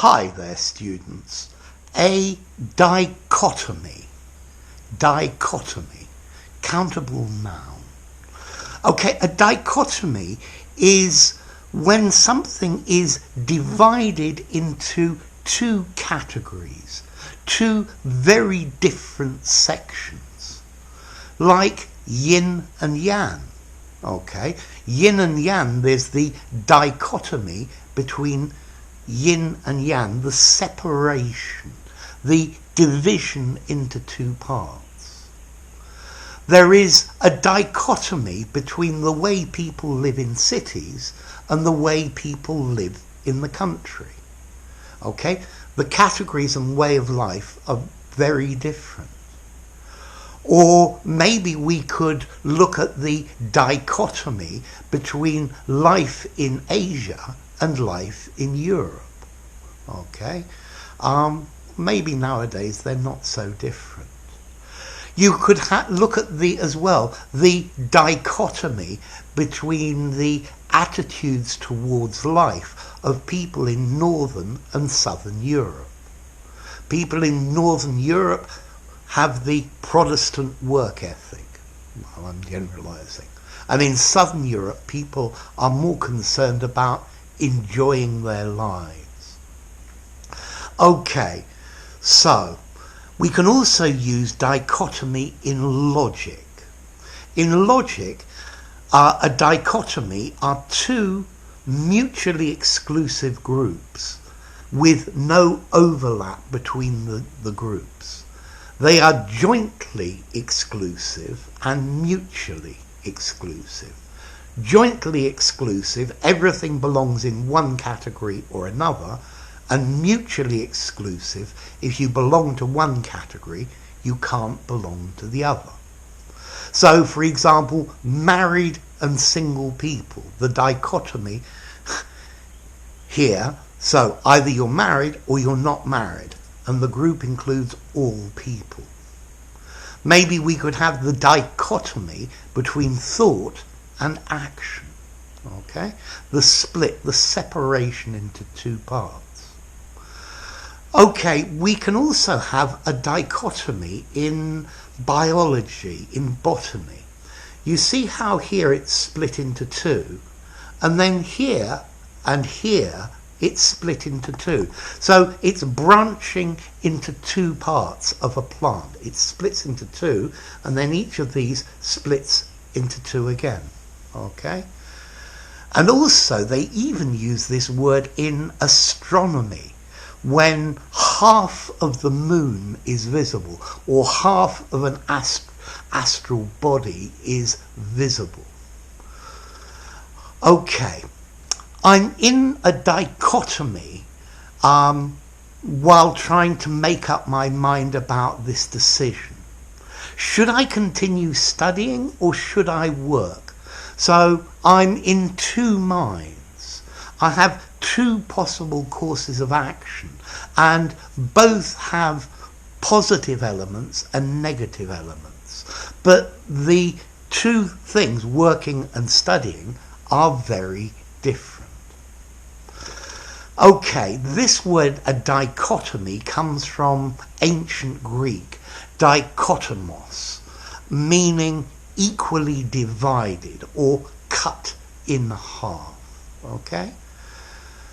Hi there, students. A dichotomy. Dichotomy. Countable noun. Okay, a dichotomy is when something is divided into two categories, two very different sections, like yin and yang. Okay, yin and yang, there's the dichotomy between yin and yang, the separation, the division into two parts. There is a dichotomy between the way people live in cities and the way people live in the country. Okay, the categories and way of life are very different. Or maybe we could look at the dichotomy between life in Asia and life in Europe. Okay, maybe nowadays they're not so different. You could look at the dichotomy between the attitudes towards life of people in Northern and Southern Europe. People in Northern Europe have the Protestant work ethic. Well, I'm generalizing. And in Southern Europe, people are more concerned about enjoying their lives. Okay, so we can also use dichotomy in logic. In logic, a dichotomy are two mutually exclusive groups with no overlap between the groups. They are jointly exclusive and mutually exclusive. Jointly exclusive, everything belongs in one category or another, and mutually exclusive, if you belong to one category, you can't belong to the other. So, for example, married and single people, the dichotomy here, so either you're married or you're not married, and the group includes all people. Maybe we could have the dichotomy between thought and action. Okay, the split, the separation into two parts. Okay, we can also have a dichotomy in biology, in botany. You see how here it's split into two, and then here and here it's split into two. So it's branching into two parts of a plant. It splits into two, and then each of these splits into two again. Okay? And also they even use this word in astronomy when half of the moon is visible or half of an astral body is visible. Okay, I'm in a dichotomy while trying to make up my mind about this decision. Should I continue studying or should I work? So I'm in two minds. I have two possible courses of action, and both have positive elements and negative elements. But the two things, working and studying, are very different. Okay, this word, a dichotomy, comes from ancient Greek, dichotomos, meaning equally divided or cut in half. Okay?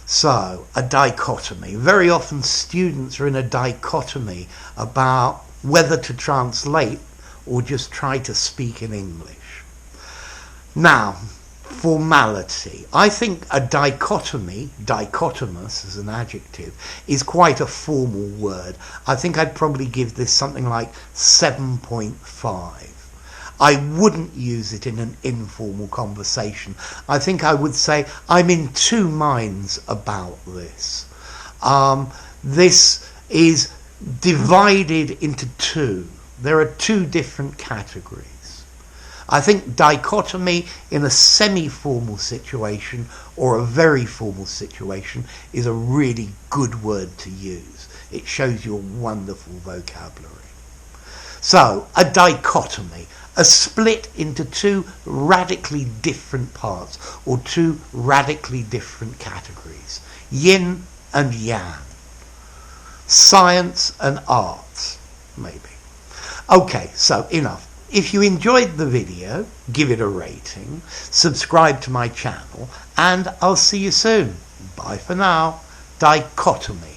So, a dichotomy. Very often students are in a dichotomy about whether to translate or just try to speak in English. Now, formality. I think a dichotomy, dichotomous as an adjective, is quite a formal word. I think I'd probably give this something like 7.5. I wouldn't use it in an informal conversation. I think I would say I'm in two minds about this. This is divided into two. There are two different categories. I think dichotomy in a semi-formal situation or a very formal situation is a really good word to use. It shows you a wonderful vocabulary. So, a dichotomy, a split into two radically different parts or two radically different categories, yin and yang. Science and arts, maybe. Okay, so enough. If you enjoyed the video, give it a rating, subscribe to my channel, and I'll see you soon. Bye for now. Dichotomy.